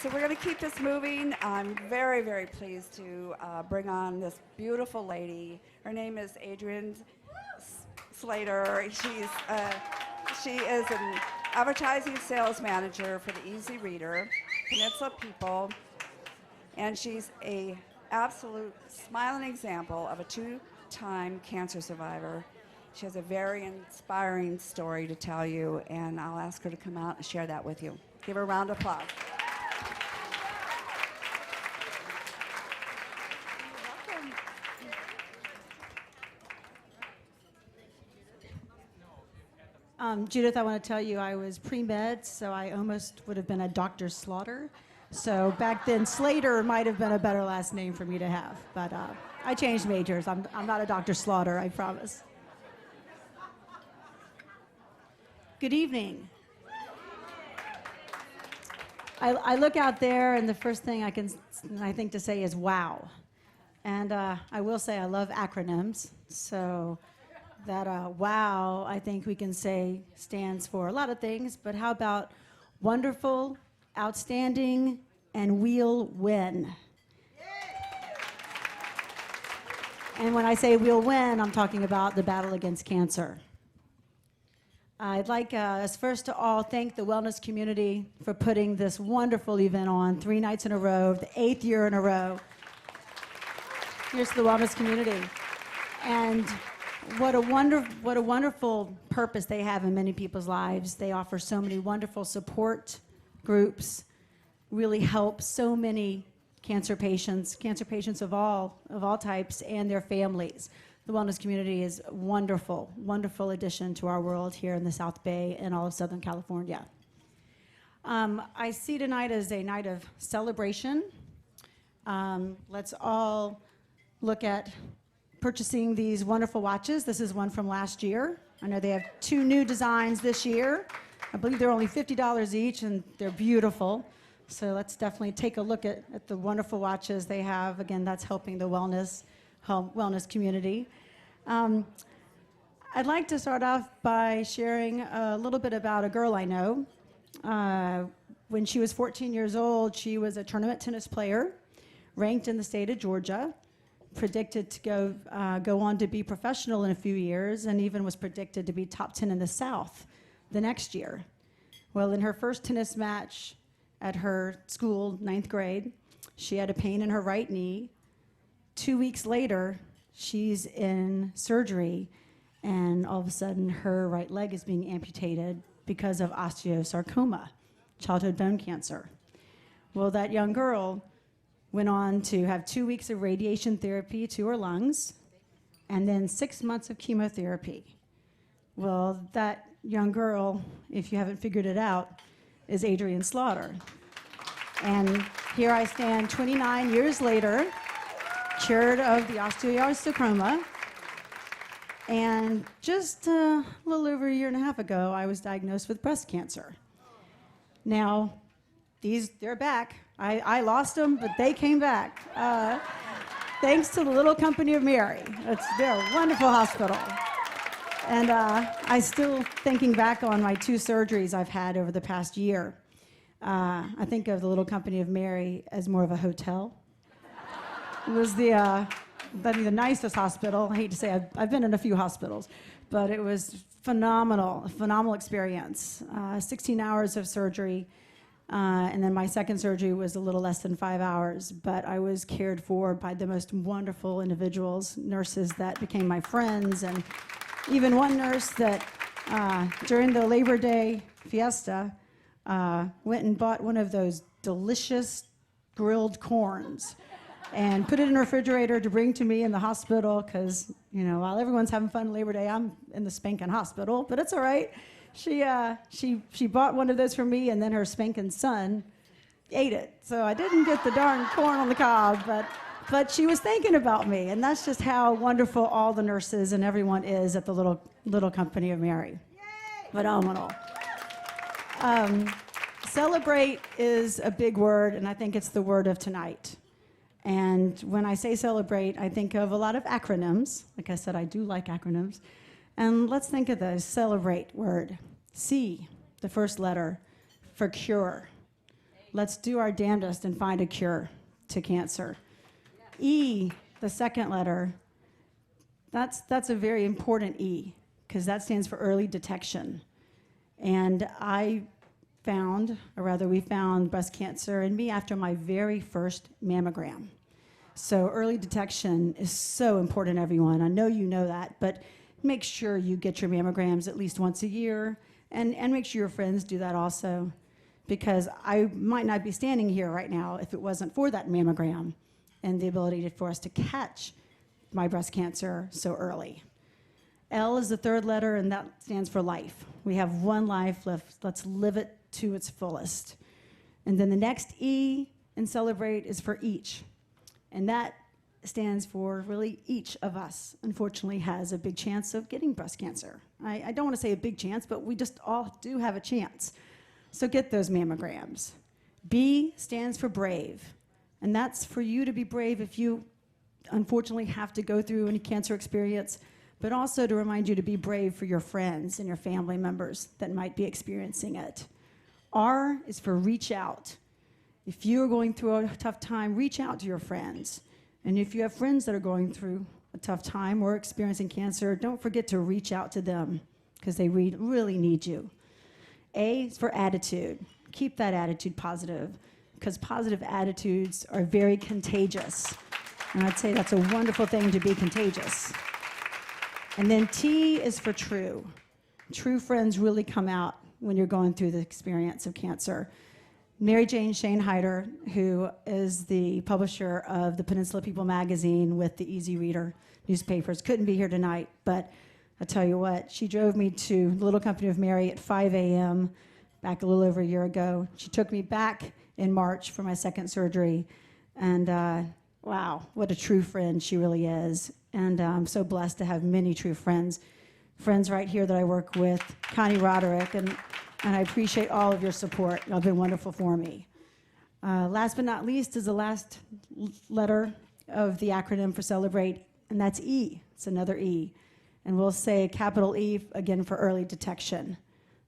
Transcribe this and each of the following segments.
So we're going to keep this moving. I'm very, very pleased to bring on this beautiful lady. Her name is Adrienne Slater. She is an advertising sales manager for the Easy Reader, Peninsula People, and she's a absolute smiling example of a two-time cancer survivor. She has a very inspiring story to tell you, and I'll ask her to come out and share that with you. Give her a round of applause. Judith, I want to tell you I was pre-med, so I almost would have been a Dr. Slaughter. So back then, Slater might have been a better last name for me to have. But I changed majors. I'm not a Dr. Slaughter, I promise. Good evening. I look out there, and the first thing I think to say is wow. And I will say I love acronyms. So that WOW, I think we can say, stands for a lot of things, but how about wonderful, outstanding, and we'll win? And when I say we'll win, I'm talking about the battle against cancer. I'd like us first to all thank the wellness community for putting this wonderful event on 3 nights in a row, the 8th year in a row. Here's to the wellness community. And what a wonderful purpose they have in many people's lives. They offer so many wonderful support groups, really help so many cancer patients of all types and their families. The wellness community is a wonderful addition to our world here in the South Bay and all of Southern California. I see tonight as a night of celebration. Let's all look at purchasing these wonderful watches. This is one from last year. I know they have 2 new designs this year. I believe they're only $50 each, and they're beautiful. So let's definitely take a look at the wonderful watches they have. Again, that's helping the wellness community. I'd like to start off by sharing a little bit about a girl I know. When she was 14 years old, she was a tournament tennis player, ranked in the state of Georgia, predicted to go on to be professional in a few years, and even was predicted to be top 10 in the South the next year. Well, in her first tennis match at her school, 9th grade, she had a pain in her right knee. 2 weeks later, she's in surgery, and all of a sudden her right leg is being amputated because of osteosarcoma, childhood bone cancer. Well, that young girl went on to have 2 weeks of radiation therapy to her lungs, and then 6 months of chemotherapy. Well, that young girl, if you haven't figured it out, is Adrienne Slaughter. And here I stand 29 years later, cured of the osteosarcoma, and just a little over a year and a half ago, I was diagnosed with breast cancer. Now, they're back. I lost them, but they came back. Thanks to the Little Company of Mary. They're a wonderful hospital. And I still, thinking back on my 2 surgeries I've had over the past year, I think of the Little Company of Mary as more of a hotel. It was the nicest hospital. I hate to say I've been in a few hospitals, but it was a phenomenal experience. 16 hours of surgery. And then my second surgery was a little less than 5 hours, but I was cared for by the most wonderful individuals, nurses that became my friends, and even one nurse that during the Labor Day fiesta went and bought one of those delicious grilled corns and put it in the refrigerator to bring to me in the hospital because, while everyone's having fun Labor Day, I'm in the spanking hospital, but it's all right. She bought one of those for me, and then her spanking son ate it. So I didn't get the darn corn on the cob, but she was thinking about me, and that's just how wonderful all the nurses and everyone is at the Little Company of Mary. Yay! Phenomenal. Celebrate is a big word, and I think it's the word of tonight. And when I say celebrate, I think of a lot of acronyms. Like I said, I do like acronyms. And let's think of the celebrate word. C, the first letter, for cure. Let's do our damnedest and find a cure to cancer. E, the second letter, that's a very important E, because that stands for early detection. And we found breast cancer in me after my very first mammogram. So early detection is so important, everyone. I know you know that, but make sure you get your mammograms at least once a year, and make sure your friends do that also, because I might not be standing here right now if it wasn't for that mammogram and the ability for us to catch my breast cancer so early. L is the third letter, and that stands for life. We have one life left. Let's live it to its fullest. And then the next E in celebrate is for each. And that stands for really each of us, unfortunately, has a big chance of getting breast cancer. I don't want to say a big chance, but we just all do have a chance. So get those mammograms. B stands for brave. And that's for you to be brave if you unfortunately have to go through any cancer experience, but also to remind you to be brave for your friends and your family members that might be experiencing it. R is for reach out. If you're going through a tough time, reach out to your friends. And if you have friends that are going through a tough time or experiencing cancer, don't forget to reach out to them, because they really need you. A is for attitude. Keep that attitude positive, because positive attitudes are very contagious. And I'd say that's a wonderful thing to be contagious. And then T is for true. True friends really come out when you're going through the experience of cancer. Mary Jane Shane Hyder, who is the publisher of the Peninsula People magazine with the Easy Reader newspapers, couldn't be here tonight, but I tell you what, she drove me to the Little Company of Mary at 5 a.m. back a little over a year ago. She took me back in March for my second surgery, and wow, what a true friend she really is. And I'm so blessed to have many true friends right here that I work with, Connie Roderick, and I appreciate all of your support. Y'all have been wonderful for me. Last but not least is the last letter of the acronym for Celebrate, and that's E. It's another E. And we'll say capital E again for early detection.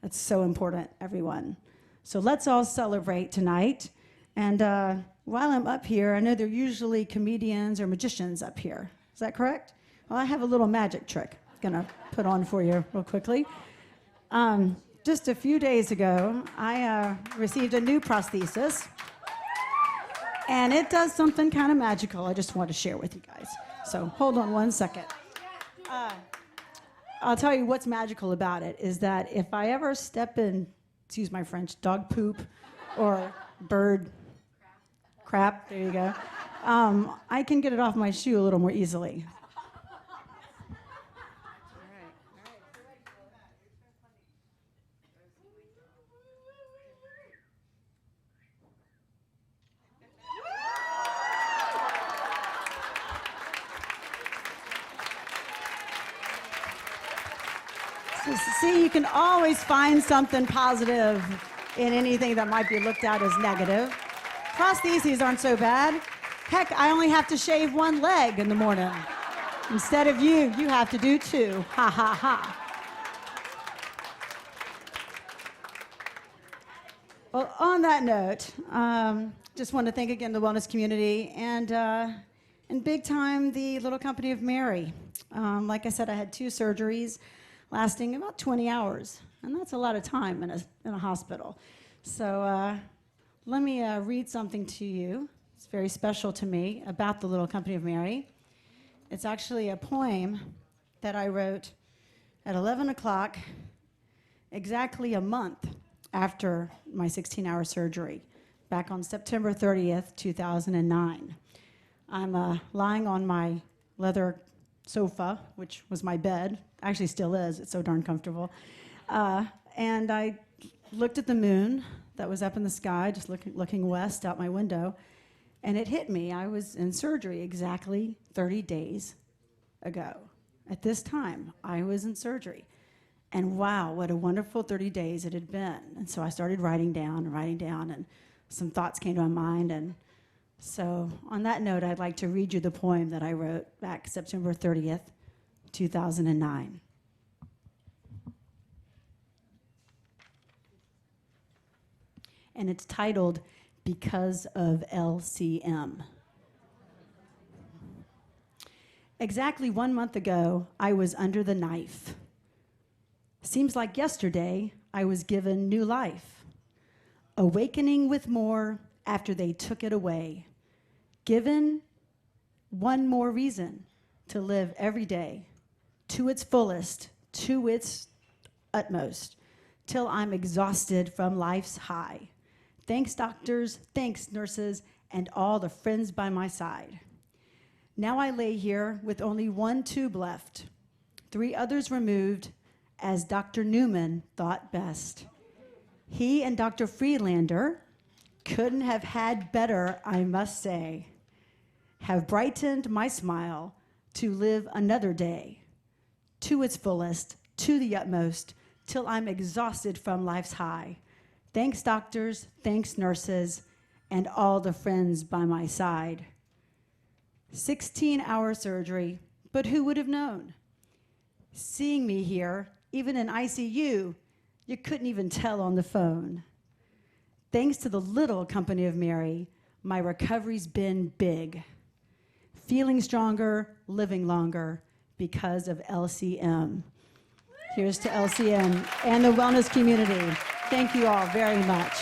That's so important, everyone. So let's all celebrate tonight. And while I'm up here, I know there are usually comedians or magicians up here. Is that correct? Well, I have a little magic trick I'm going to put on for you real quickly. Just a few days ago, I received a new prosthesis, and it does something kind of magical I just want to share with you guys. So hold on one second. I'll tell you what's magical about it is that if I ever step in, excuse my French, dog poop or bird crap, there you go, I can get it off my shoe a little more easily. So, see, you can always find something positive in anything that might be looked at as negative. Prostheses aren't so bad. Heck, I only have to shave one leg in the morning. Instead of you have to do two. Ha, ha, ha. Well, on that note, just want to thank again the wellness community and big time the Little Company of Mary. Like I said, I had 2 surgeries lasting about 20 hours, and that's a lot of time in a hospital. So let me read something to you. It's very special to me about the Little Company of Mary. It's actually a poem that I wrote at 11 o'clock, exactly a month after my 16-hour surgery, back on September 30th, 2009. I'm lying on my leather sofa, which was my bed, actually still is, it's so darn comfortable. And I looked at the moon that was up in the sky, just looking west out my window, and it hit me. I was in surgery exactly 30 days ago. At this time, I was in surgery. And wow, what a wonderful 30 days it had been. And so I started writing down, and some thoughts came to my mind. And so on that note, I'd like to read you the poem that I wrote back September 30th, 2009. And it's titled, because of LCM. Exactly 1 month ago, I was under the knife. Seems like yesterday I was given new life. Awakening with more after they took it away. Given one more reason to live every day to its fullest, to its utmost, till I'm exhausted from life's high. Thanks doctors, thanks nurses, and all the friends by my side. Now I lay here with only one tube left, 3 others removed, as Dr. Newman thought best. He and Dr. Friedlander couldn't have had better, I must say, have brightened my smile to live another day, to its fullest, to the utmost, till I'm exhausted from life's high. Thanks doctors, thanks nurses, and all the friends by my side. 16-hour surgery, but who would have known? Seeing me here, even in ICU, you couldn't even tell on the phone. Thanks to the little company of Mary, my recovery's been big. Feeling stronger, living longer, because of LCM. Here's to LCM and the wellness community. Thank you all very much.